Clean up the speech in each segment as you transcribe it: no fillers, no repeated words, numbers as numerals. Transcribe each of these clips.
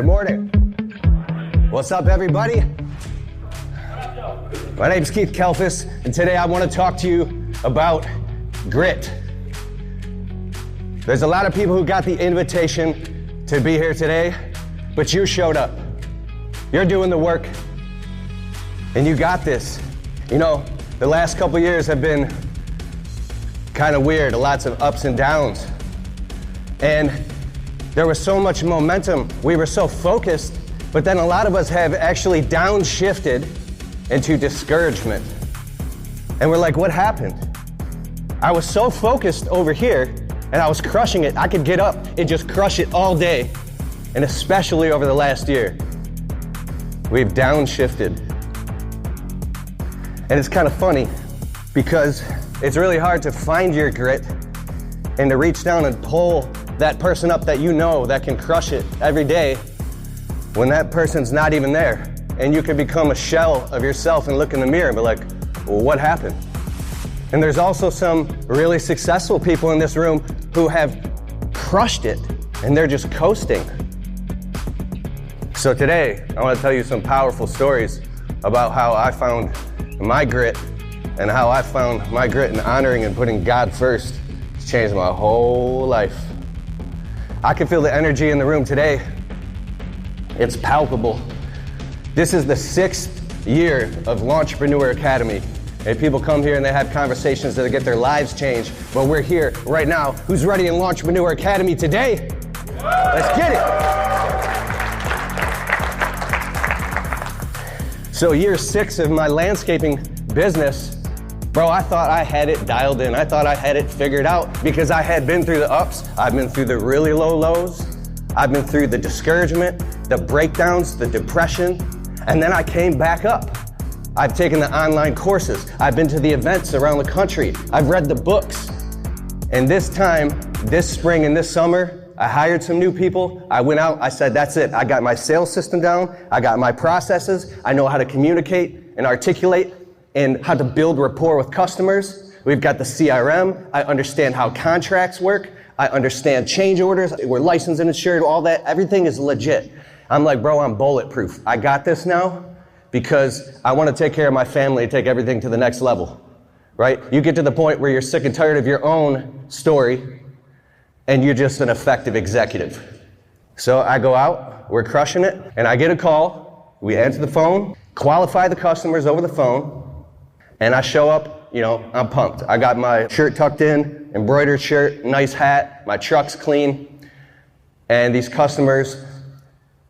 morning. What's up, everybody? My name's Keith Kalfas, and today I want to talk to you about grit. There's a lot of people who got the invitation to be here today, but you showed up. You're doing the work, and you got this. You know, the last couple years have been kind of weird, lots of ups and downs. And there was so much momentum, we were so focused, but then a lot of us have actually downshifted into discouragement. And we're like, what happened? I was so focused over here, and I was crushing it. I could get up and just crush it all day, and especially over the last year. We've downshifted. And it's kind of funny, because it's really hard to find your grit and to reach down and pull that person up that you know that can crush it every day when that person's not even there. And you can become a shell of yourself and look in the mirror and be like, well, what happened? And there's also some really successful people in this room who have crushed it and they're just coasting. So today, I want to tell you some powerful stories about how I found my grit and how I found my grit in honoring and putting God first. It's changed my whole life. I can feel the energy in the room today. It's palpable. This is the 6th year of Launchpreneur Academy. And people come here and they have conversations that get their lives changed. But we're here right now. Who's ready in Launchpreneur Academy today? Let's get it. So year 6 of my landscaping business, bro, I thought I had it dialed in. I thought I had it figured out because I had been through the ups. I've been through the really low lows. I've been through the discouragement, the breakdowns, the depression, and then I came back up. I've taken the online courses. I've been to the events around the country. I've read the books. And this time, this spring and this summer, I hired some new people. I went out, I said, that's it. I got my sales system down. I got my processes. I know how to communicate and articulate and how to build rapport with customers. We've got the CRM. I understand how contracts work. I understand change orders. We're licensed and insured, all that. Everything is legit. I'm like, bro, I'm bulletproof. I got this now because I want to take care of my family and take everything to the next level, right? You get to the point where you're sick and tired of your own story and you're just an effective executive. So I go out, we're crushing it, and I get a call. We answer the phone, qualify the customers over the phone, and I show up, you know, I'm pumped. I got my shirt tucked in, embroidered shirt, nice hat, my truck's clean, and these customers,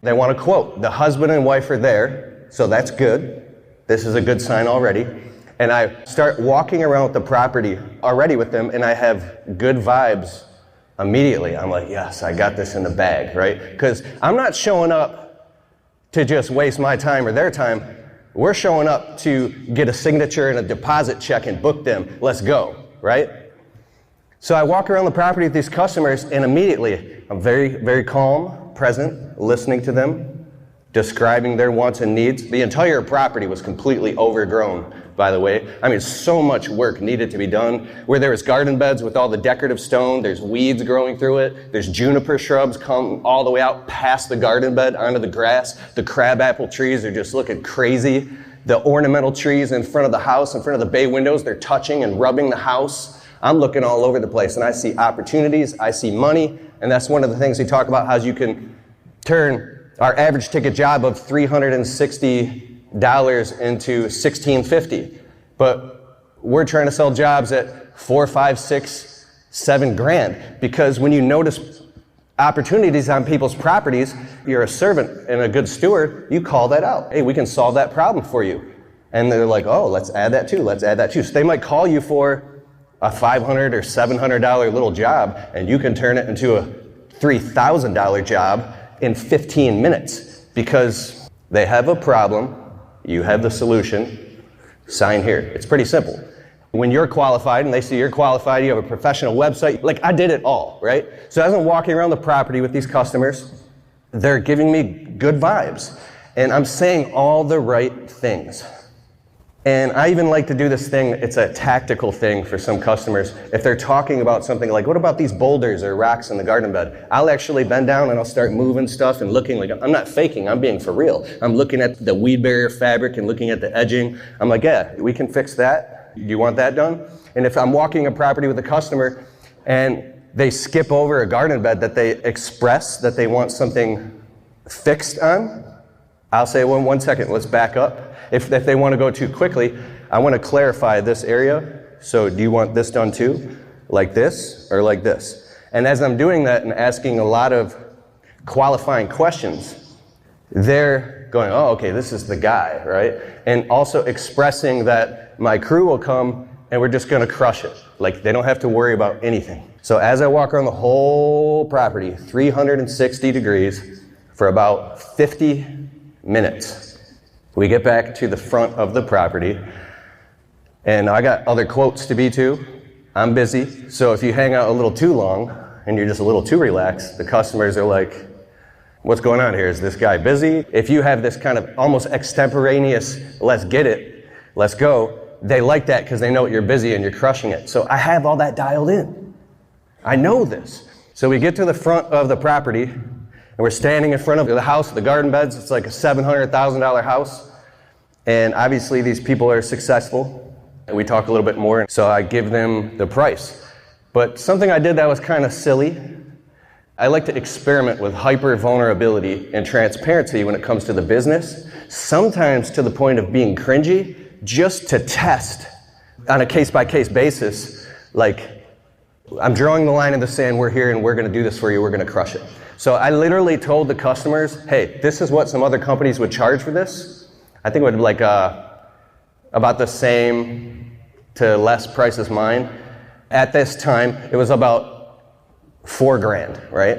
they want a quote. The husband and wife are there, so that's good. This is a good sign already. And I start walking around the property already with them, and I have good vibes immediately. I'm like, yes, I got this in the bag, right? Because I'm not showing up to just waste my time or their time. We're showing up to get a signature and a deposit check and book them. Let's go, right? So I walk around the property with these customers, and immediately I'm very, very calm, present, listening to them, describing their wants and needs. The entire property was completely overgrown, by the way. I mean, so much work needed to be done. Where there was garden beds with all the decorative stone, there's weeds growing through it, there's juniper shrubs come all the way out past the garden bed onto the grass. The crabapple trees are just looking crazy. The ornamental trees in front of the house, in front of the bay windows, they're touching and rubbing the house. I'm looking all over the place, and I see opportunities, I see money, and that's one of the things we talk about, how you can turn our average ticket job of $360 into $1,650. But we're trying to sell jobs at $4, $5, $6, $7 grand, because when you notice opportunities on people's properties, you're a servant and a good steward, you call that out. Hey, we can solve that problem for you. And they're like, oh, let's add that too, let's add that too. So they might call you for a $500 or $700 little job, and you can turn it into a $3,000 job in 15 minutes because they have a problem, you have the solution, sign here. It's pretty simple. When you're qualified and they see you're qualified, you have a professional website, like I did it all, right? So as I'm walking around the property with these customers, they're giving me good vibes and I'm saying all the right things. And I even like to do this thing, it's a tactical thing for some customers. If they're talking about something like, what about these boulders or rocks in the garden bed? I'll actually bend down and I'll start moving stuff and looking like, I'm not faking, I'm being for real. I'm looking at the weed barrier fabric and looking at the edging. I'm like, yeah, we can fix that. Do you want that done? And if I'm walking a property with a customer and they skip over a garden bed that they express that they want something fixed on, I'll say, well, 1 second, let's back up. If they want to go too quickly, I want to clarify this area. So do you want this done too? Like this or like this? And as I'm doing that and asking a lot of qualifying questions, they're going, oh, okay, this is the guy, right? And also expressing that my crew will come and we're just going to crush it. Like they don't have to worry about anything. So as I walk around the whole property, 360 degrees for about 50 minutes, we get back to the front of the property, and I got other quotes to be to. I'm busy, so if you hang out a little too long and you're just a little too relaxed, the customers are like, what's going on here? Is this guy busy? If you have this kind of almost extemporaneous, let's get it, let's go, they like that because they know you're busy and you're crushing it. So I have all that dialed in. I know this. So we get to the front of the property, and we're standing in front of the house, the garden beds. It's like a $700,000 house. And obviously these people are successful. And we talk a little bit more, so I give them the price. But something I did that was kind of silly. I like to experiment with hyper vulnerability and transparency when it comes to the business, sometimes to the point of being cringy, just to test on a case-by-case basis, like, I'm drawing the line in the sand, we're here and we're going to do this for you, we're going to crush it. So I literally told the customers, hey, this is what some other companies would charge for this. I think it would be like about the same to less price as mine. At this time, it was about $4,000, right?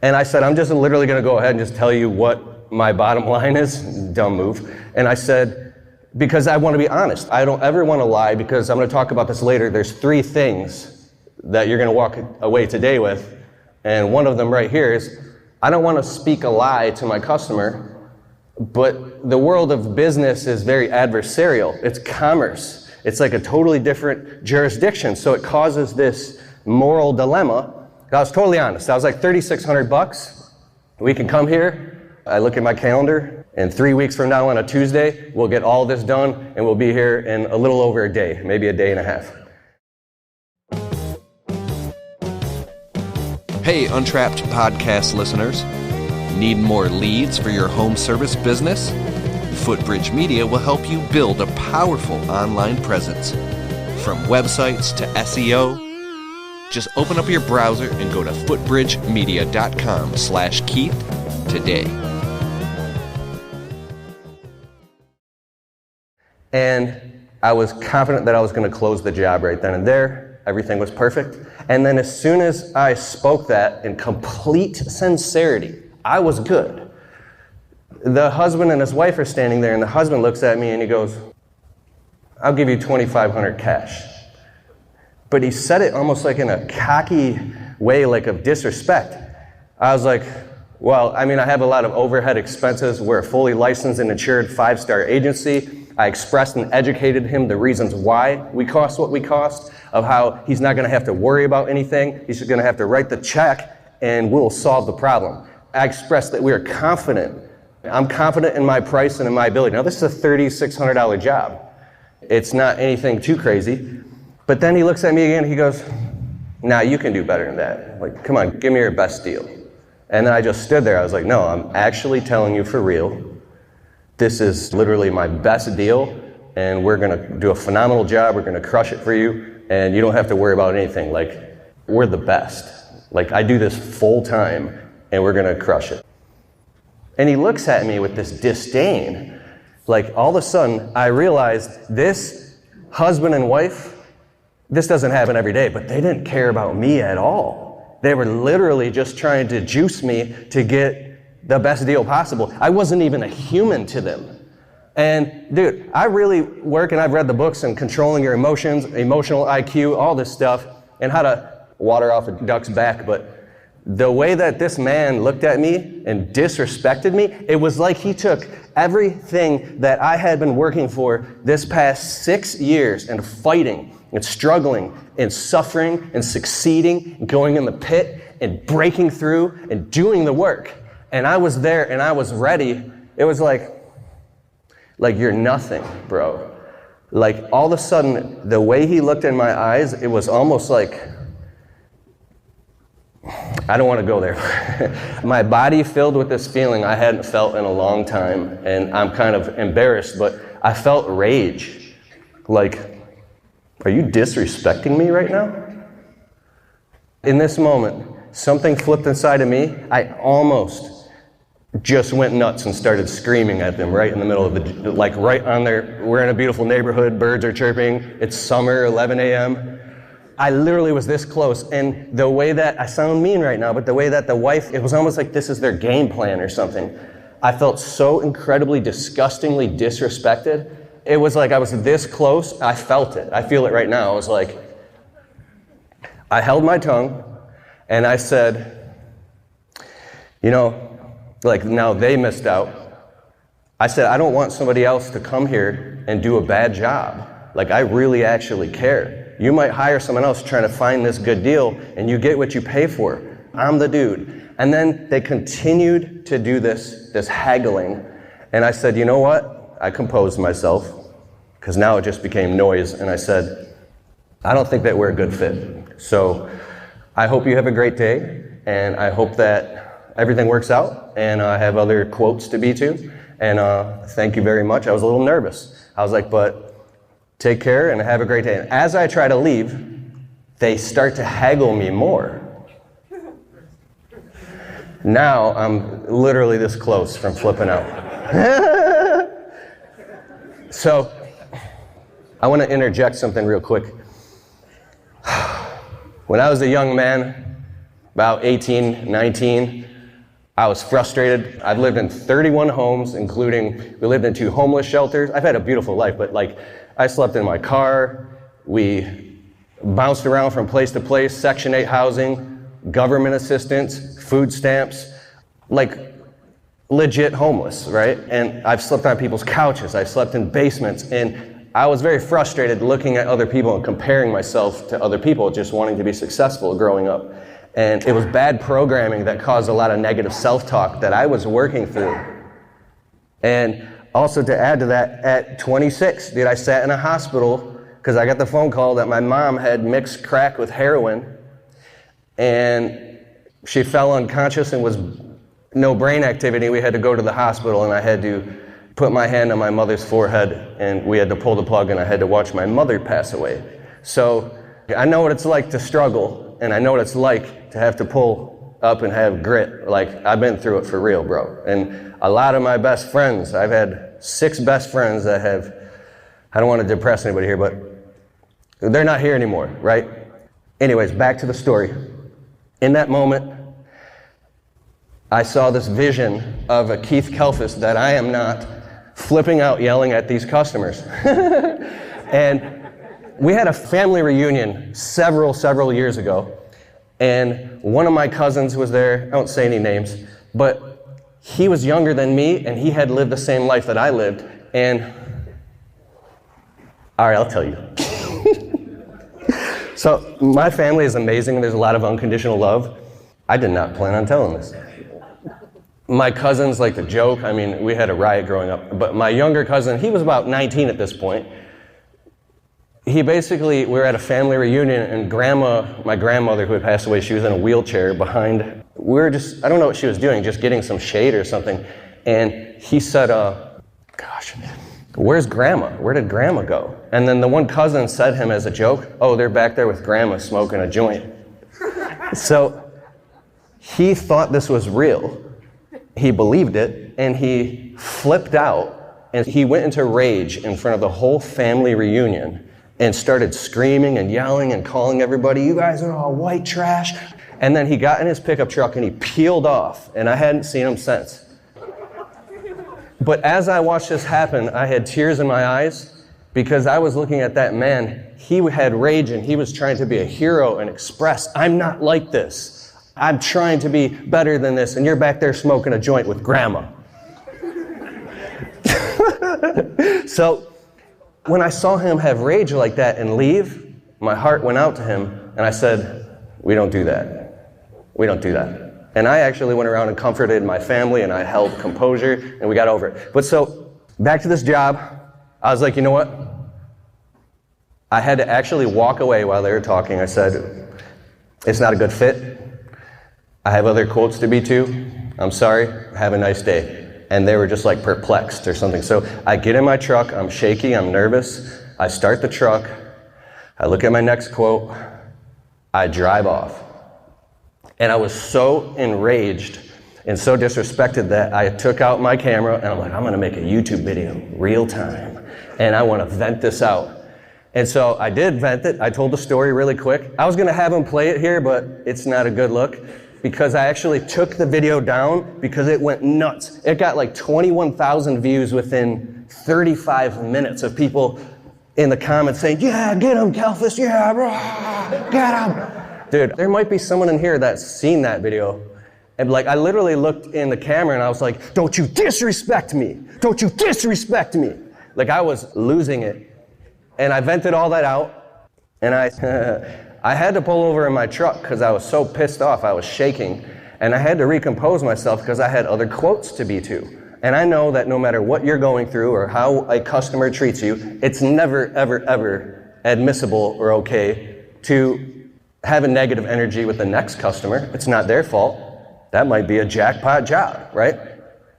And I said, I'm just literally going to go ahead and just tell you what my bottom line is. Dumb move. And I said, because I want to be honest. I don't ever want to lie, because I'm going to talk about this later. There's 3 things that you're going to walk away today with. And one of them right here is, I don't want to speak a lie to my customer, but the world of business is very adversarial. It's commerce. It's like a totally different jurisdiction. So it causes this moral dilemma. I was totally honest. I was like, $3,600. We can come here. I look at my calendar, and 3 weeks from now on a Tuesday, we'll get all this done, and we'll be here in a little over a day, maybe a day and a half. Hey, Untrapped podcast listeners. Need more leads for your home service business? Footbridge Media will help you build a powerful online presence. From websites to SEO, just open up your browser and go to footbridgemedia.com/Keith today. And I was confident that I was going to close the job right then and there. Everything was perfect. And then as soon as I spoke that in complete sincerity, I was good. The husband and his wife are standing there, and the husband looks at me and he goes, I'll give you $2,500 cash. But he said it almost like in a cocky way, like of disrespect. I was like, well, I mean, I have a lot of overhead expenses. We're a fully licensed and insured 5-star agency. I expressed and educated him the reasons why we cost what we cost, of how he's not going to have to worry about anything. He's just going to have to write the check and we'll solve the problem. I expressed that we are confident. I'm confident in my price and in my ability. Now, this is a $3,600 job. It's not anything too crazy. But then he looks at me again, he goes, nah, you can do better than that. Like, come on, give me your best deal. And then I just stood there. I was like, no, I'm actually telling you for real. This is literally my best deal, and we're going to do a phenomenal job. We're going to crush it for you, and you don't have to worry about anything. Like, we're the best. Like, I do this full time, and we're going to crush it. And he looks at me with this disdain. Like, all of a sudden, I realized this husband and wife, this doesn't happen every day, but they didn't care about me at all. They were literally just trying to juice me to get the best deal possible. I wasn't even a human to them. And dude, I really work, and I've read the books on controlling your emotions, emotional IQ, all this stuff, and how to water off a duck's back, but the way that this man looked at me and disrespected me, it was like he took everything that I had been working for this past 6 years and fighting and struggling and suffering and succeeding and going in the pit and breaking through and doing the work. And I was there and I was ready. It was like you're nothing, bro. Like all of a sudden, the way he looked in my eyes, it was almost like, I don't want to go there. My body filled with this feeling I hadn't felt in a long time, and I'm kind of embarrassed, but I felt rage. Like, are you disrespecting me right now? In this moment, something flipped inside of me. I almost just went nuts and started screaming at them right in the middle of the, like right on there. We're in a beautiful neighborhood, birds are chirping, it's summer, 11 a.m. I literally was this close, and the way that, I sound mean right now, but the way that the wife, it was almost like this is their game plan or something. I felt so incredibly, disgustingly disrespected. It was like I was this close, I felt it. I feel it right now. I was like, I held my tongue, and I said, you know, like now they missed out. I said, I don't want somebody else to come here and do a bad job. Like I really actually care. You might hire someone else trying to find this good deal, and you get what you pay for. I'm the dude. And then they continued to do this haggling. And I said, you know what? I composed myself, because now it just became noise. And I said, I don't think that we're a good fit. So I hope you have a great day, and I hope that everything works out, and I have other quotes to be to. And thank you very much. I was a little nervous. I was like, but take care and have a great day. And as I try to leave, they start to haggle me more. Now I'm literally this close from flipping out. So I want to interject something real quick. When I was a young man, about 18, 19, I was frustrated. I've lived in 31 homes, including, we lived in 2 homeless shelters. I've had a beautiful life, but like, I slept in my car. We bounced around from place to place, Section 8 housing, government assistance, food stamps, like legit homeless, right? And I've slept on people's couches. I've slept in basements, and I was very frustrated looking at other people and comparing myself to other people, just wanting to be successful growing up. And it was bad programming that caused a lot of negative self-talk that I was working through. And also to add to that, at 26, I sat in a hospital because I got the phone call that my mom had mixed crack with heroin, and she fell unconscious and was no brain activity. We had to go to the hospital, and I had to put my hand on my mother's forehead, and we had to pull the plug, and I had to watch my mother pass away. So I know what it's like to struggle, and I know what it's like to have to pull up and have grit. Like, I've been through it for real, bro. And a lot of my best friends, I've had 6 best friends that have, I don't want to depress anybody here, but they're not here anymore, right? Anyways, back to the story. In that moment, I saw this vision of a Keith Kalfas that I am not, flipping out, yelling at these customers. And we had a family reunion several years ago, and one of my cousins was there. I won't say any names, but he was younger than me, and he had lived the same life that I lived. And all right, I'll tell you. So my family is amazing. There's a lot of unconditional love. I did not plan on telling this. My cousins like to joke. I mean, we had a riot growing up. But my younger cousin, he was about 19 at this point. We were at a family reunion, and my grandmother who had passed away, she was in a wheelchair behind. We were just, I don't know what she was doing, just getting some shade or something. And he said, where's grandma? Where did grandma go? And then the one cousin said him as a joke, oh, they're back there with grandma smoking a joint. So he thought this was real. He believed it, and he flipped out, and he went into rage in front of the whole family reunion and started screaming and yelling and calling everybody, you guys are all white trash. And then he got in his pickup truck and he peeled off, and I hadn't seen him since. But as I watched this happen, I had tears in my eyes because I was looking at that man. He had rage, and he was trying to be a hero and express, I'm not like this. I'm trying to be better than this, and you're back there smoking a joint with grandma. So when I saw him have rage like that and leave, my heart went out to him, and I said, we don't do that. We don't do that. And I actually went around and comforted my family, and I held composure, and we got over it. But so, back to this job, I was like, you know what? I had to actually walk away while they were talking. I said, it's not a good fit. I have other quotes to be to. I'm sorry. Have a nice day. And they were just like perplexed or something. So I get in my truck. I'm shaky. I'm nervous. I start the truck. I look at my next quote. I drive off. And I was so enraged and so disrespected that I took out my camera and I'm like, I'm going to make a YouTube video real time. And I want to vent this out. And so I did vent it. I told the story really quick. I was going to have him play it here, but it's not a good look because I actually took the video down because it went nuts. It got like 21,000 views within 35 minutes of people in the comments saying, yeah, get him, Kalfas, yeah, bro, get him. Dude, there might be someone in here that's seen that video. And like, I literally looked in the camera and I was like, don't you disrespect me. Don't you disrespect me. Like I was losing it. And I vented all that out, and I had to pull over in my truck because I was so pissed off, I was shaking, and I had to recompose myself because I had other quotes to be to. And I know that no matter what you're going through or how a customer treats you, it's never, ever, ever admissible or okay to have a negative energy with the next customer. It's not their fault. That might be a jackpot job, right?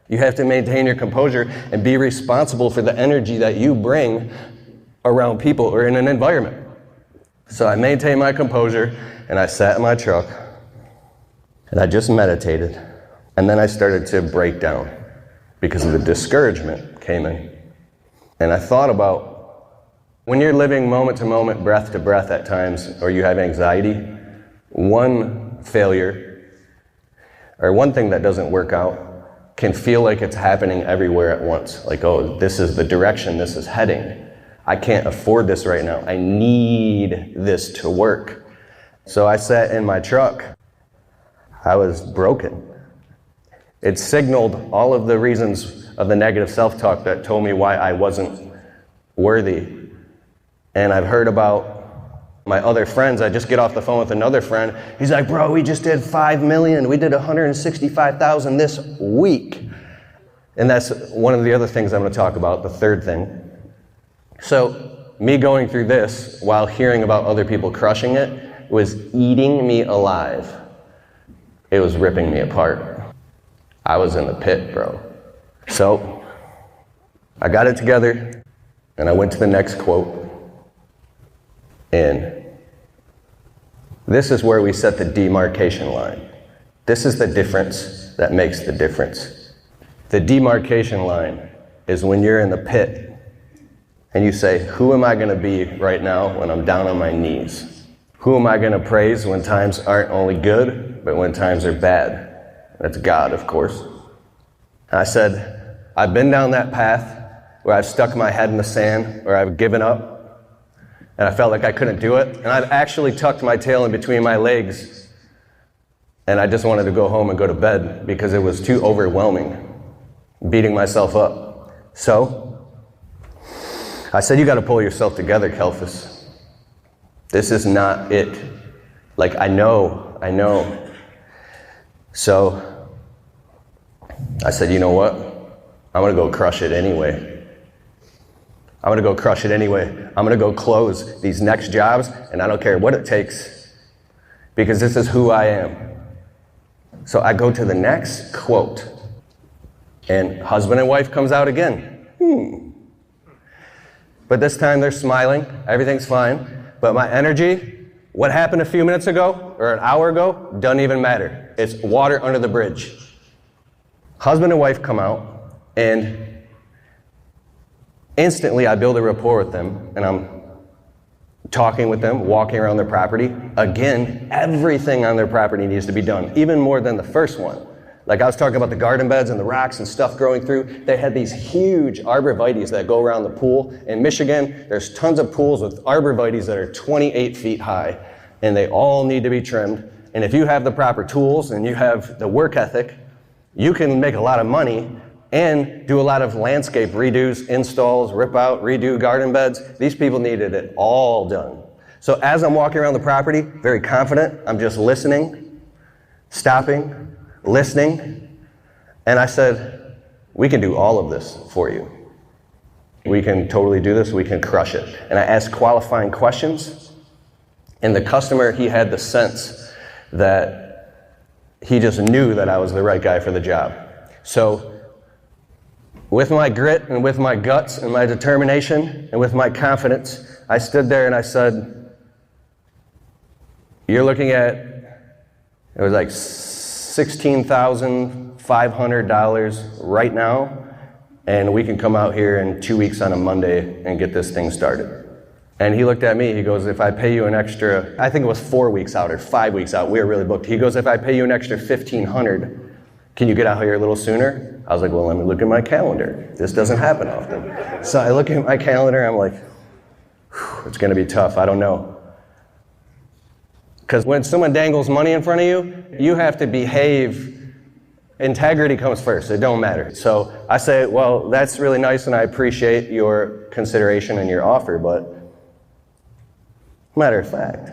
You have to maintain your composure and be responsible for the energy that you bring around people or in an environment. So I maintained my composure and I sat in my truck and I just meditated. And then I started to break down because of the discouragement came in. And I thought about when you're living moment to moment, breath to breath at times, or you have anxiety, one failure or one thing that doesn't work out can feel like it's happening everywhere at once. Like, oh, this is the direction this is heading. I can't afford this right now. I need this to work. So I sat in my truck. I was broken. It signaled all of the reasons of the negative self-talk that told me why I wasn't worthy. And I've heard about my other friends. I just get off the phone with another friend. He's like, bro, we just did 5 million. We did 165,000 this week. And that's one of the other things I'm going to talk about, the third thing. So me going through this while hearing about other people crushing it was eating me alive. It was ripping me apart. I was in the pit, bro. So I got it together and I went to the next quote. And this is where we set the demarcation line. This is the difference that makes the difference. The demarcation line is when you're in the pit and you say, who am I going to be right now when I'm down on my knees? Who am I going to praise when times aren't only good, but when times are bad? That's God, of course. I said, I've been down that path where I've stuck my head in the sand, where I've given up, and I felt like I couldn't do it. And I've actually tucked my tail in between my legs, and I just wanted to go home and go to bed because it was too overwhelming, beating myself up. So I said, you got to pull yourself together, Kalfas. This is not it. Like, I know. So I said, you know what? I'm going to go crush it anyway. I'm going to go crush it anyway. I'm going to go close these next jobs, and I don't care what it takes, because this is who I am. So I go to the next quote, and husband and wife comes out again. But this time they're smiling, everything's fine. But my energy, what happened a few minutes ago or an hour ago, doesn't even matter. It's water under the bridge. Husband and wife come out, and instantly I build a rapport with them, and I'm talking with them, walking around their property. Again, everything on their property needs to be done, even more than the first one. Like I was talking about the garden beds and the rocks and stuff growing through. They had these huge arborvitaes that go around the pool. In Michigan, there's tons of pools with arborvitaes that are 28 feet high, and they all need to be trimmed. And if you have the proper tools and you have the work ethic, you can make a lot of money and do a lot of landscape redos, installs, rip out, redo garden beds. These people needed it all done. So as I'm walking around the property, very confident, I'm just listening, stopping, listening, and I said, we can do all of this for you. We can totally do this, we can crush it. And I asked qualifying questions, and the customer, he had the sense that he just knew that I was the right guy for the job. So with my grit and with my guts and my determination and with my confidence, I stood there and I said, you're looking at, it was like $16,500 right now, and we can come out here in 2 weeks on a Monday and get this thing started. And he looked at me, he goes, if I pay you an extra, I think it was 4 weeks out or 5 weeks out, we were really booked. He goes, if I pay you an extra $1,500, can you get out here a little sooner? I was like, well, let me look at my calendar. This doesn't happen often. So I look at my calendar, I'm like, it's gonna be tough, I don't know. Because when someone dangles money in front of you, you have to behave. Integrity comes first, it don't matter. So I say, well, that's really nice and I appreciate your consideration and your offer, but matter of fact.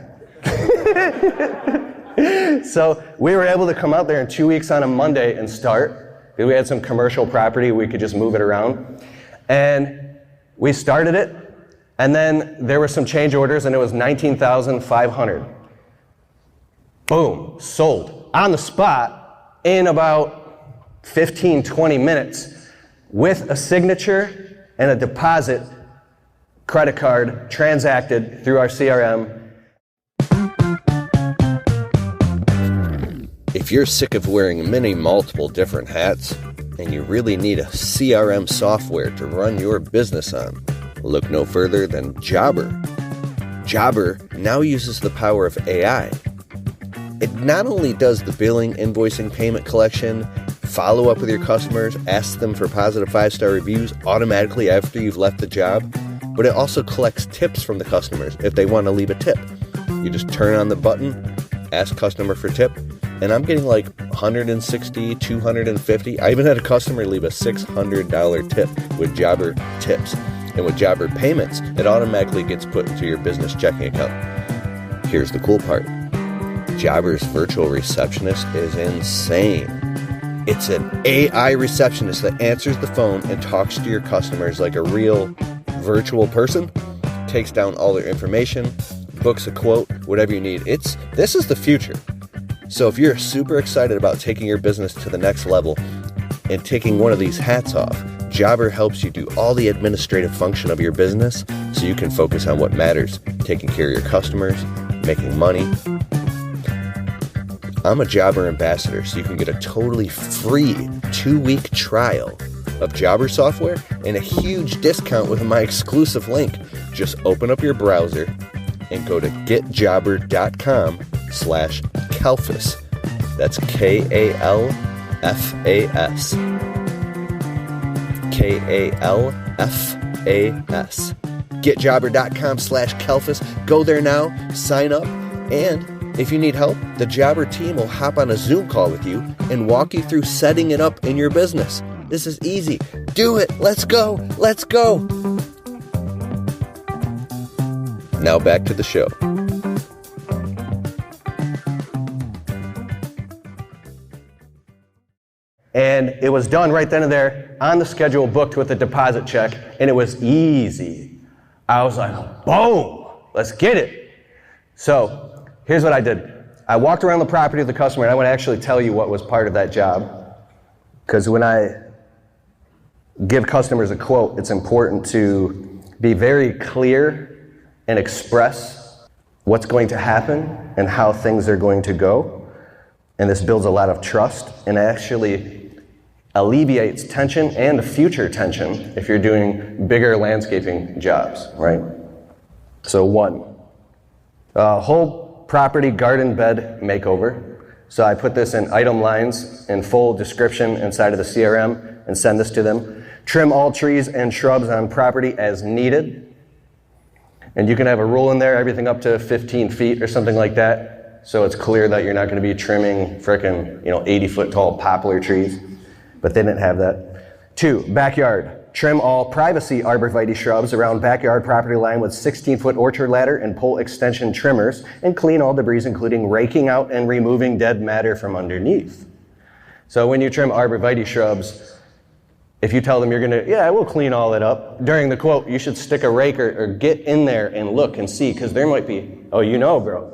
So we were able to come out there in 2 weeks on a Monday and start. We had some commercial property, we could just move it around. And we started it, and then there were some change orders and it was $19,500. Boom, sold on the spot in about 15, 20 minutes with a signature and a deposit credit card transacted through our CRM. If you're sick of wearing multiple different hats and you really need a CRM software to run your business on, look no further than Jobber. Jobber now uses the power of AI. It not only does the billing, invoicing, payment collection, follow up with your customers, ask them for positive 5-star reviews automatically after you've left the job, but it also collects tips from the customers if they want to leave a tip. You just turn on the button, ask customer for tip, and I'm getting like $160, $250. I even had a customer leave a $600 tip with Jobber tips. And with Jobber payments, it automatically gets put into your business checking account. Here's the cool part. Jobber's virtual receptionist is insane. It's an AI receptionist that answers the phone and talks to your customers like a real virtual person, takes down all their information, books a quote, whatever you need. This is the future. So if you're super excited about taking your business to the next level and taking one of these hats off, Jobber helps you do all the administrative function of your business so you can focus on what matters, taking care of your customers, making money. I'm a Jobber ambassador, so you can get a totally free 2-week trial of Jobber software and a huge discount with my exclusive link. Just open up your browser and go to getjobber.com/Kalfas. That's Kalfas. Kalfas. Getjobber.com/Kalfas. Go there now, sign up, and if you need help, the Jobber team will hop on a Zoom call with you and walk you through setting it up in your business. This is easy. Do it. Let's go. Let's go. Now back to the show. And it was done right then and there, on the schedule, booked with a deposit check, and it was easy. I was like, boom, let's get it. So here's what I did. I walked around the property of the customer, and I want to actually tell you what was part of that job. Because when I give customers a quote, it's important to be very clear and express what's going to happen and how things are going to go. And this builds a lot of trust and actually alleviates tension and future tension if you're doing bigger landscaping jobs, right? So 1, whole property garden bed makeover. So I put this in item lines in full description inside of the CRM and send this to them. Trim all trees and shrubs on property as needed. And you can have a rule in there, everything up to 15 feet or something like that. so it's clear that you're not going to be trimming frickin' 80-foot tall poplar trees. But they didn't have that. 2, backyard. Trim all privacy arborvitae shrubs around backyard property line with 16-foot orchard ladder and pole extension trimmers, and clean all debris, including raking out and removing dead matter from underneath. So when you trim arborvitae shrubs, if you tell them you're gonna, yeah, we'll clean all it up, during the quote, you should stick a rake or get in there and look and see, because there might be, bro,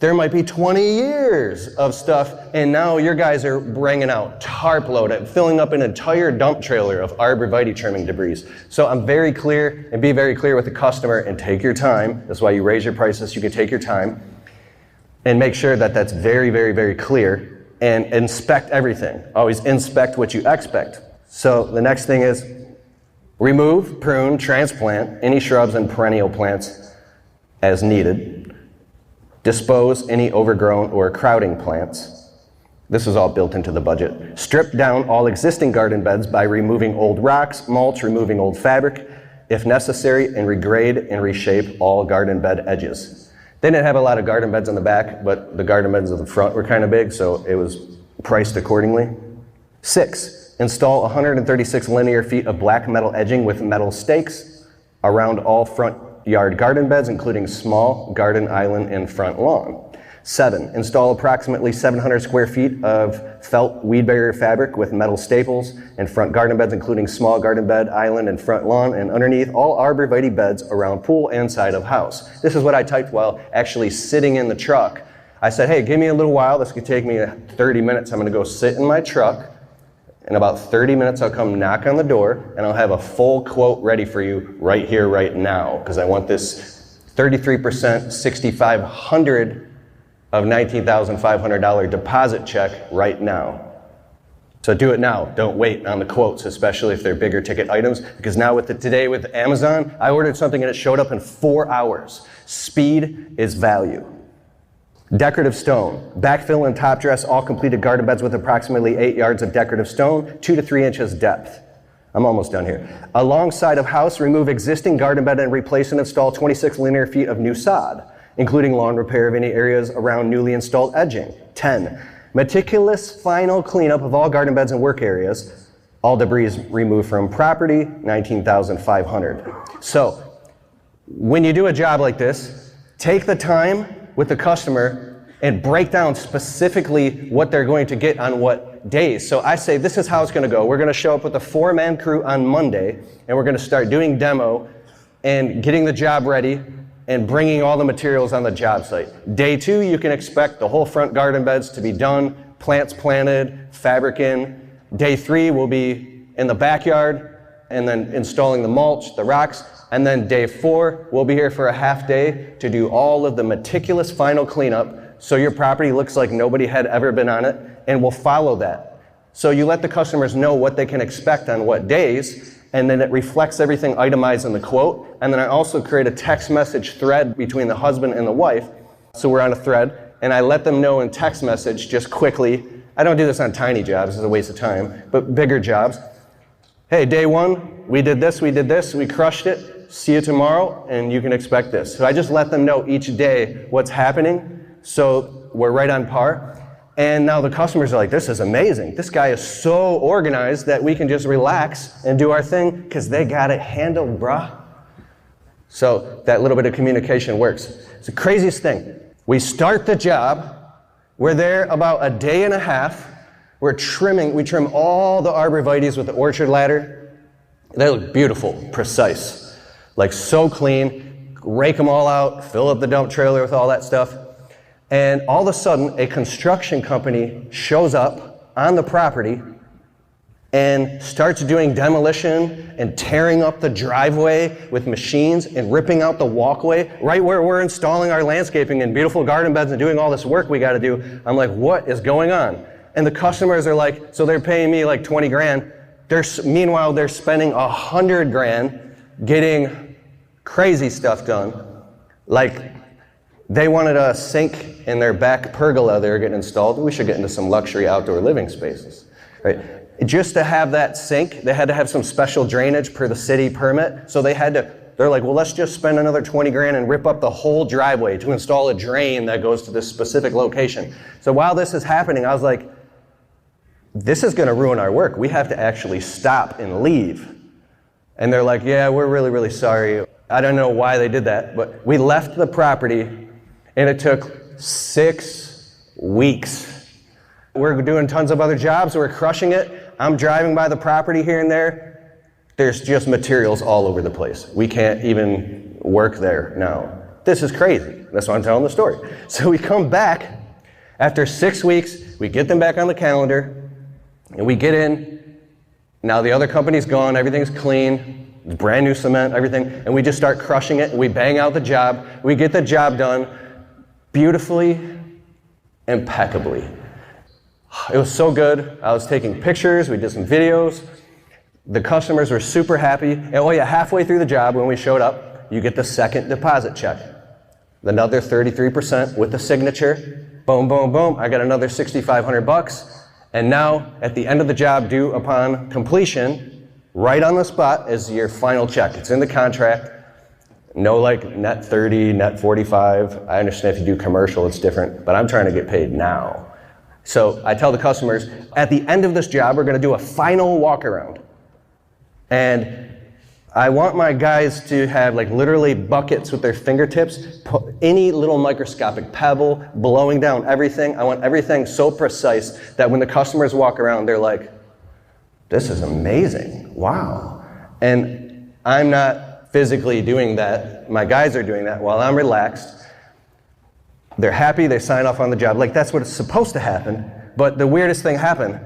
there might be 20 years of stuff, and now your guys are bringing out tarp load, filling up an entire dump trailer of arborvitae trimming debris. So I'm very clear, and be very clear with the customer, and take your time. That's why you raise your prices, you can take your time, and make sure that that's very, very, very clear, and inspect everything. Always inspect what you expect. So the next thing is remove, prune, transplant any shrubs and perennial plants as needed. Dispose any overgrown or crowding plants. This is all built into the budget. Strip down all existing garden beds by removing old rocks, mulch, removing old fabric, if necessary, and regrade and reshape all garden bed edges. They didn't have a lot of garden beds in the back, but the garden beds in the front were kind of big, so it was priced accordingly. 6, install 136 linear feet of black metal edging with metal stakes around all front yard garden beds, including small garden island and front lawn. 7, install approximately 700 square feet of felt weed barrier fabric with metal staples in front garden beds, including small garden bed, island, and front lawn, and underneath all arborvitae beds around pool and side of house. This is what I typed while actually sitting in the truck. I said, hey, give me a little while. This could take me 30 minutes. I'm going to go sit in my truck. In about 30 minutes, I'll come knock on the door, and I'll have a full quote ready for you right here, right now, because I want this 33%, 6,500 of $19,500 deposit check right now. So do it now. Don't wait on the quotes, especially if they're bigger ticket items, because now today with Amazon, I ordered something and it showed up in 4 hours. Speed is value. Decorative stone. Backfill and top dress all completed garden beds with approximately 8 yards of decorative stone, 2 to 3 inches depth. I'm almost done here. Alongside of house, remove existing garden bed and replace and install 26 linear feet of new sod, including lawn repair of any areas around newly installed edging. 10. Meticulous final cleanup of all garden beds and work areas. All debris removed from property, $19,500. So, when you do a job like this, take the time with the customer and break down specifically what they're going to get on what days. So I say, this is how it's going to go. We're going to show up with a 4-man crew on Monday, and we're going to start doing demo and getting the job ready and bringing all the materials on the job site. Day 2, you can expect the whole front garden beds to be done, plants planted, fabric in. Day 3 will be in the backyard and then installing the mulch, the rocks. And then day 4, we'll be here for a half day to do all of the meticulous final cleanup so your property looks like nobody had ever been on it, and we'll follow that. So you let the customers know what they can expect on what days, and then it reflects everything itemized in the quote. And then I also create a text message thread between the husband and the wife. So we're on a thread, and I let them know in text message just quickly. I don't do this on tiny jobs, it's a waste of time, but bigger jobs. Hey, day 1, we did this, we crushed it. See you tomorrow, and you can expect this. So I just let them know each day what's happening, so we're right on par. And now the customers are like, this is amazing. This guy is so organized that we can just relax and do our thing, because they got it handled, brah. So that little bit of communication works. It's the craziest thing. We start the job, we're there about a day and a half, we trim all the arborvitaes with the orchard ladder. They look beautiful, precise. Like so clean, rake them all out, fill up the dump trailer with all that stuff. And all of a sudden, a construction company shows up on the property and starts doing demolition and tearing up the driveway with machines and ripping out the walkway right where we're installing our landscaping and beautiful garden beds and doing all this work we got to do. I'm like, what is going on? And the customers are like, so they're paying me like 20 grand. Meanwhile, they're spending 100 grand getting crazy stuff done. Like, they wanted a sink in their back pergola they were getting installed. We should get into some luxury outdoor living spaces, right? Just to have that sink, they had to have some special drainage per the city permit. So they had to They're like, well, let's just spend another 20 grand and rip up the whole driveway to install a drain that goes to this specific location. So while this is happening, I was like, this is gonna ruin our work. We have to actually stop and leave. And they're like, yeah, we're really, really sorry. I don't know why they did that, but we left the property and it took 6 weeks. We're doing tons of other jobs, we're crushing it. I'm driving by the property here and there. There's just materials all over the place. We can't even work there now. This is crazy. That's why I'm telling the story. So we come back after 6 weeks, we get them back on the calendar, and we get in. Now the other company's gone, everything's clean, brand new cement, everything, and we just start crushing it, and we bang out the job. We get the job done beautifully, impeccably. It was so good. I was taking pictures, we did some videos. The customers were super happy. And oh yeah, halfway through the job when we showed up, you get the second deposit check. Another 33% with the signature. Boom, boom, boom. I got another $6,500. And now, at the end of the job, due upon completion, right on the spot is your final check. It's in the contract. No like net 30, net 45. I understand if you do commercial, it's different, but I'm trying to get paid now. So I tell the customers, at the end of this job, we're gonna do a final walk around. And I want my guys to have like literally buckets with their fingertips, any little microscopic pebble, blowing down everything. I want everything so precise that when the customers walk around, they're like, this is amazing, wow. And I'm not physically doing that. My guys are doing that while I'm relaxed. They're happy, they sign off on the job. Like that's what it's supposed to happen. But the weirdest thing happened.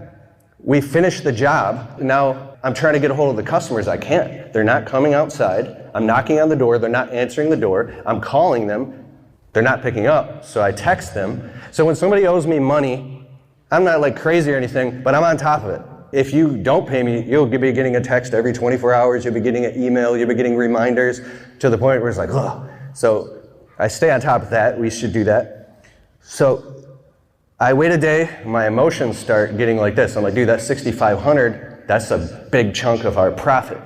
We finished the job. Now I'm trying to get a hold of the customers. I can't. They're not coming outside. I'm knocking on the door. They're not answering the door. I'm calling them. They're not picking up. So I text them. So when somebody owes me money, I'm not like crazy or anything, but I'm on top of it. If you don't pay me, you'll be getting a text every 24 hours. You'll be getting an email. You'll be getting reminders to the point where it's like, ugh. So I stay on top of that. We should do that. So I wait a day. My emotions start getting like this. I'm like, dude, that's $6,500. That's a big chunk of our profit.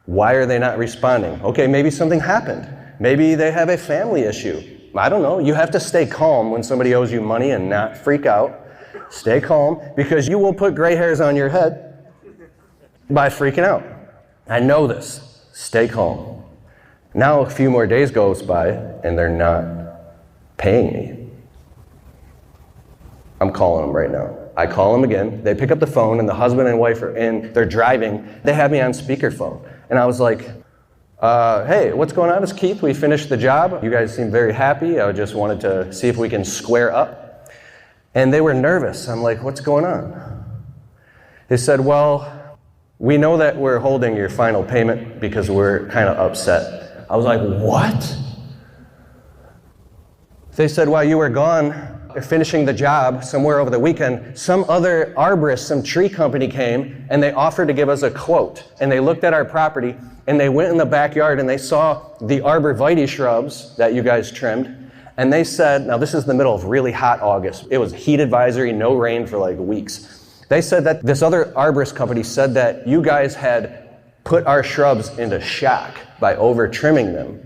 Why are they not responding? Okay, maybe something happened. Maybe they have a family issue. I don't know. You have to stay calm when somebody owes you money and not freak out. Stay calm because you will put gray hairs on your head by freaking out. I know this. Stay calm. Now a few more days goes by and they're not paying me. I'm calling them right now. I call them again. They pick up the phone and the husband and wife are in. They're driving. They have me on speakerphone. And I was like, hey, what's going on? It's Keith. We finished the job. You guys seem very happy. I just wanted to see if we can square up. And they were nervous. I'm like, what's going on? They said, well, we know that we're holding your final payment because we're kind of upset. I was like, what? They said, while you were gone, finishing the job somewhere over the weekend, some other arborist, some tree company came and they offered to give us a quote. And they looked at our property and they went in the backyard and they saw the arborvitae shrubs that you guys trimmed. And they said, now this is the middle of really hot August. It was heat advisory, no rain for like weeks. They said that this other arborist company said that you guys had put our shrubs into shock by over trimming them,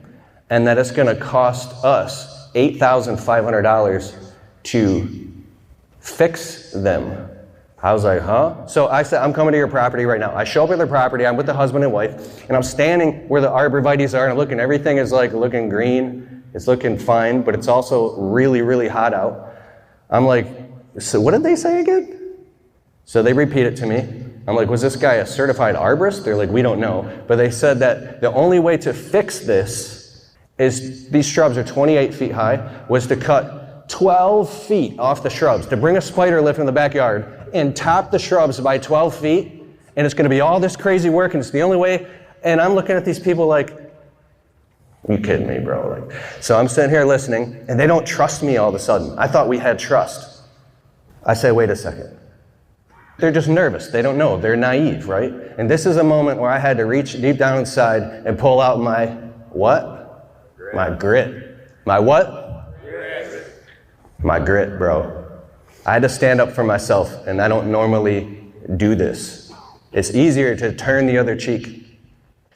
and that it's going to cost us $8,500 to fix them. I was like, huh? So I said, I'm coming to your property right now. I show up at their property, I'm with the husband and wife, and I'm standing where the arborvitaes are, and I'm looking, everything is like looking green, it's looking fine, but it's also really, really hot out. I'm like, so what did they say again? So they repeat it to me. I'm like, was this guy a certified arborist? They're like, we don't know. But they said that the only way to fix this is, these shrubs are 28 feet high, was to cut 12 feet off the shrubs, to bring a spider lift in the backyard and top the shrubs by 12 feet. And it's gonna be all this crazy work and it's the only way. And I'm looking at these people like, you kidding me, bro? Like, so I'm sitting here listening and they don't trust me all of a sudden. I thought we had trust. I say, wait a second. They're just nervous. They don't know. They're naive, right? And this is a moment where I had to reach deep down inside and pull out my what? Grit. My grit. My what? Grit. My grit, bro. I had to stand up for myself, and I don't normally do this. It's easier to turn the other cheek.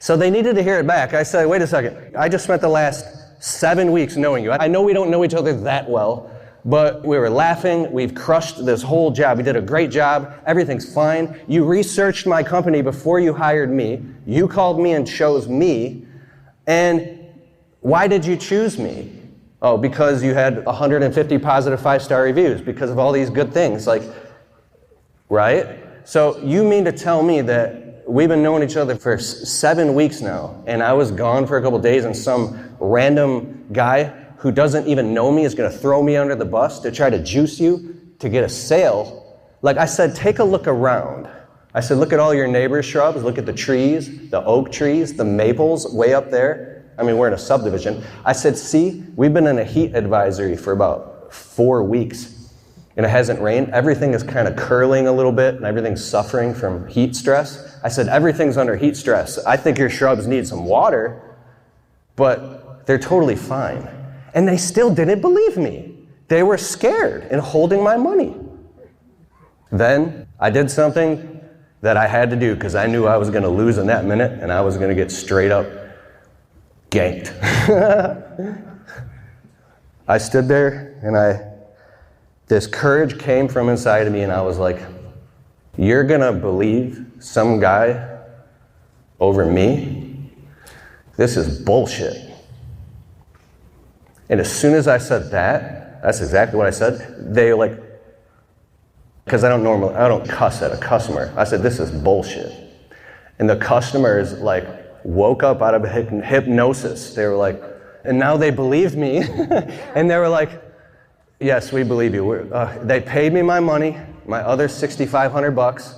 So they needed to hear it back. I said, wait a second. I just spent the last 7 weeks knowing you. I know we don't know each other that well, but we were laughing. We've crushed this whole job. We did a great job. Everything's fine. You researched my company before you hired me. You called me and chose me. And why did you choose me? Oh, because you had 150 positive 5-star reviews, because of all these good things. Like, right? So you mean to tell me that we've been knowing each other for 7 weeks now, and I was gone for a couple days, and some random guy who doesn't even know me is going to throw me under the bus to try to juice you to get a sale? Like I said, take a look around. I said, look at all your neighbor's shrubs, look at the trees, the oak trees, the maples way up there. I mean, we're in a subdivision. I said, see, we've been in a heat advisory for about 4 weeks, and it hasn't rained. Everything is kind of curling a little bit, and everything's suffering from heat stress. I said, everything's under heat stress. I think your shrubs need some water, but they're totally fine. And they still didn't believe me. They were scared and holding my money. Then I did something that I had to do because I knew I was going to lose in that minute, and I was going to get straight up ganked. I stood there, and this courage came from inside of me, and I was like, you're gonna believe some guy over me? This is bullshit. And as soon as I said that, that's exactly what I said, they because I don't cuss at a customer. I said, this is bullshit. And the customers woke up out of hypnosis. They were like, and now they believed me. And they were like, yes, we believe you. They paid me my money, my other $6,500,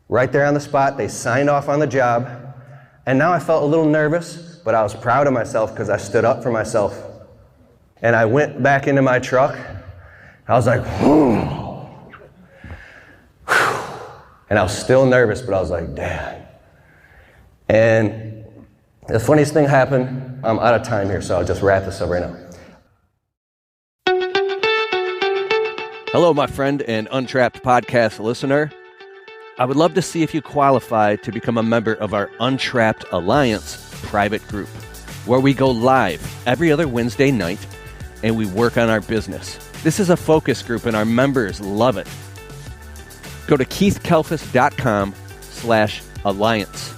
right there on the spot. They signed off on the job. And now I felt a little nervous, but I was proud of myself because I stood up for myself. And I went back into my truck. I was like, whew. And I was still nervous, but I was like, damn. And the funniest thing happened. I'm out of time here, so I'll just wrap this up right now. Hello, my friend and Untrapped podcast listener. I would love to see if you qualify to become a member of our Untrapped Alliance private group, where we go live every other Wednesday night and we work on our business. This is a focus group and our members love it. Go to keithkalfas.com/alliance.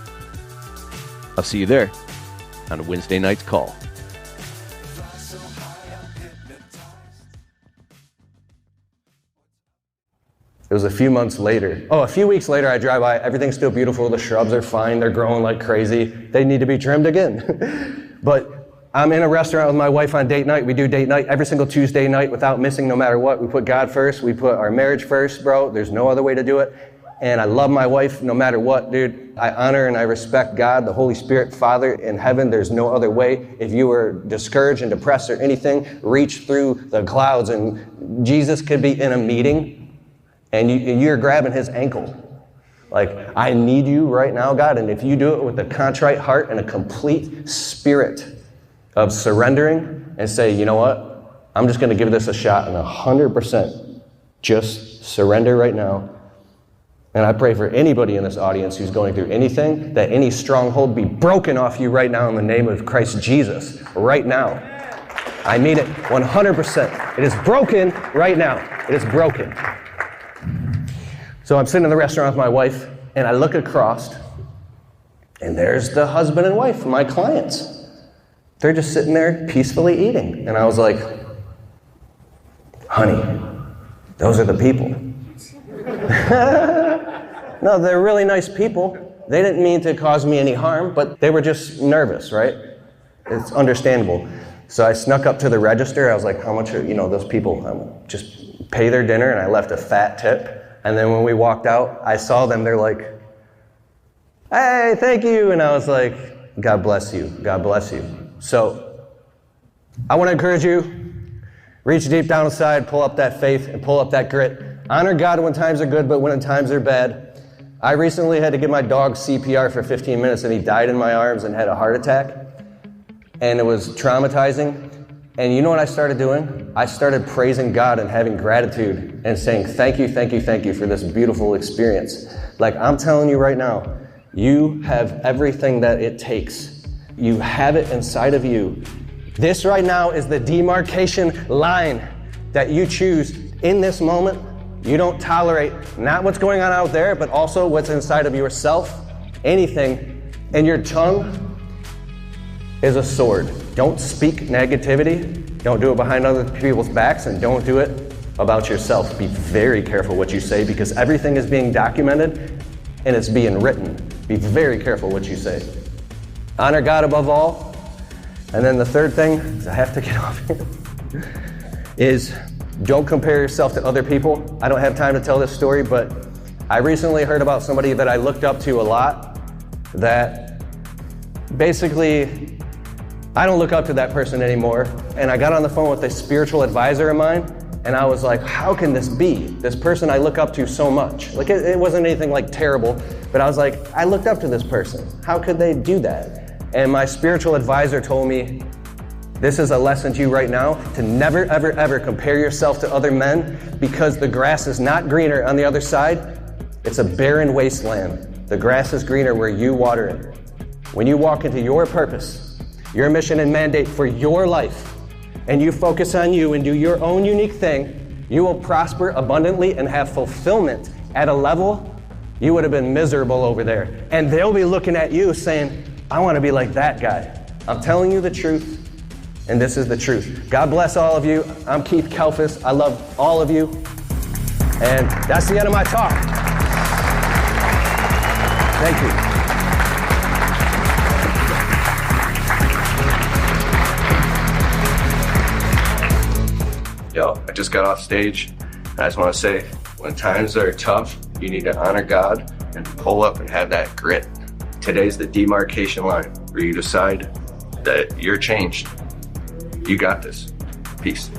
I'll see you there on a Wednesday night's call. It was a few weeks later, I drive by, everything's still beautiful, the shrubs are fine, they're growing like crazy, they need to be trimmed again. But I'm in a restaurant with my wife on date night. We do date night every single Tuesday night without missing, no matter what. We put God first, we put our marriage first, bro. There's no other way to do it. And I love my wife no matter what, dude. I honor and I respect God, the Holy Spirit, Father in heaven. There's no other way. If you were discouraged and depressed or anything, reach through the clouds and Jesus could be in a meeting and you're grabbing his ankle. Like, I need you right now, God. And if you do it with a contrite heart and a complete spirit of surrendering and say, you know what? I'm just going to give this a shot and 100% just surrender right now. And I pray for anybody in this audience who's going through anything, that any stronghold be broken off you right now in the name of Christ Jesus, right now. I mean it 100%. It is broken right now. It is broken. So I'm sitting in the restaurant with my wife, and I look across, and there's the husband and wife, my clients. They're just sitting there peacefully eating. And I was like, honey, those are the people. No, they're really nice people. They didn't mean to cause me any harm, but they were just nervous, right? It's understandable. So I snuck up to the register. I was like, how much are, those people just pay their dinner, and I left a fat tip. And then when we walked out, I saw them. They're like, hey, thank you. And I was like, God bless you. God bless you. So I want to encourage you, reach deep down inside, pull up that faith and pull up that grit. Honor God when times are good, but when times are bad. I recently had to give my dog CPR for 15 minutes, and he died in my arms and had a heart attack. And it was traumatizing. And you know what I started doing? I started praising God and having gratitude and saying, thank you for this beautiful experience. Like, I'm telling you right now, You have everything that it takes. You have it inside of you. This right now is the demarcation line that you choose in this moment. You don't tolerate not what's going on out there, but also what's inside of yourself, anything. And your tongue is a sword. Don't speak negativity. Don't do it behind other people's backs, and don't do it about yourself. Be very careful what you say, because everything is being documented and it's being written. Be very careful what you say. Honor God above all. And then the third thing, I have to get off here, is don't compare yourself to other people. I don't have time to tell this story, but I recently heard about somebody that I looked up to a lot that basically, I don't look up to that person anymore. And I got on the phone with a spiritual advisor of mine, and I was like, how can this be? This person I look up to so much. Like, it wasn't anything like terrible, but I was like, I looked up to this person. How could they do that? And my spiritual advisor told me, this is a lesson to you right now, to never, ever, ever compare yourself to other men, because the grass is not greener on the other side. It's a barren wasteland. The grass is greener where you water it. When you walk into your purpose, your mission and mandate for your life, and you focus on you and do your own unique thing, you will prosper abundantly and have fulfillment at a level you would have been miserable over there. And they'll be looking at you saying, I want to be like that guy. I'm telling you the truth. And this is the truth. God bless all of you. I'm Keith Kalfas. I love all of you. And that's the end of my talk. Thank you. Yo, I just got off stage. I just want to say, when times are tough, you need to honor God and pull up and have that grit. Today's the demarcation line where you decide that you're changed. You got this. Peace.